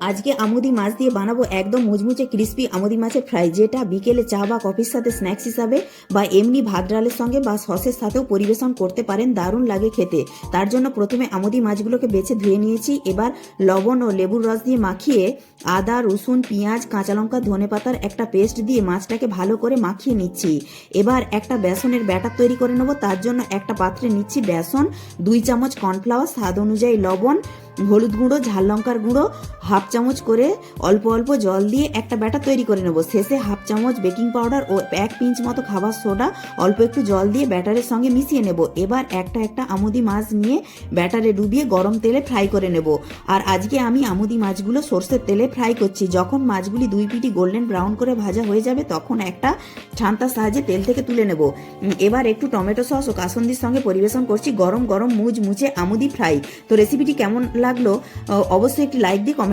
আজকে আমুদি মাছ দিয়ে বানাবো একদম মুচমুচে ক্রিস্পি আমুদি মাছের ফ্রাই, যেটা বিকেলে চা বা কফির সাথে স্ন্যাক্স হিসাবে বা এমনি ভাত ডালের সঙ্গে বা সসের সাথেও পরিবেশন করতে পারেন। দারুণ লাগে খেতে। তার জন্য প্রথমে আমুদি মাছগুলোকে বেছে ধুয়ে নিয়েছি। এবার লবণ ও লেবুর রস দিয়ে মাখিয়ে আদা, রসুন, পেঁয়াজ, কাঁচা লঙ্কা, ধনেপাতার একটা পেস্ট দিয়ে মাছটাকে ভালো করে মাখিয়ে নিচ্ছি। এবার একটা বেসনের ব্যাটার তৈরি করে নেবো। তার জন্য একটা পাত্রে নিচ্ছি বেসন, 2 চামচ কর্নফ্লাওয়ার, স্বাদ অনুযায়ী লবণ, হলুদ গুঁড়ো, ঝাল লঙ্কার গুঁড়ো, হাফ চামচ করে অল্প অল্প জল দিয়ে একটা ব্যাটার তৈরি করে নেব। শেষে হাফ চামচ বেকিং পাউডার ও 1 পিঞ্চ মতো খাবার সোডা অল্প একটু জল দিয়ে ব্যাটারের সঙ্গে মিশিয়ে নেব। এবার একটা একটা আমুদি মাছ নিয়ে ব্যাটারে ডুবিয়ে গরম তেলে ফ্রাই করে নেব। আর আজকে আমি আমুদি মাছগুলো সর্ষের তেলে ফ্রাই করছি। যখন মাছগুলি 2 পিটি গোল্ডেন ব্রাউন করে ভাজা হয়ে যাবে তখন একটা ছান্তার সাহায্যে তেল থেকে তুলে নেব। এবার একটু টমেটো সস ও কাসুন্দির সঙ্গে পরিবেশন করছি গরম গরম মুচমুচে আমুদি ফ্রাই। তো রেসিপিটি কেমন লাগলো অবশ্যই একটি লাইক দিয়ে কমেন্ট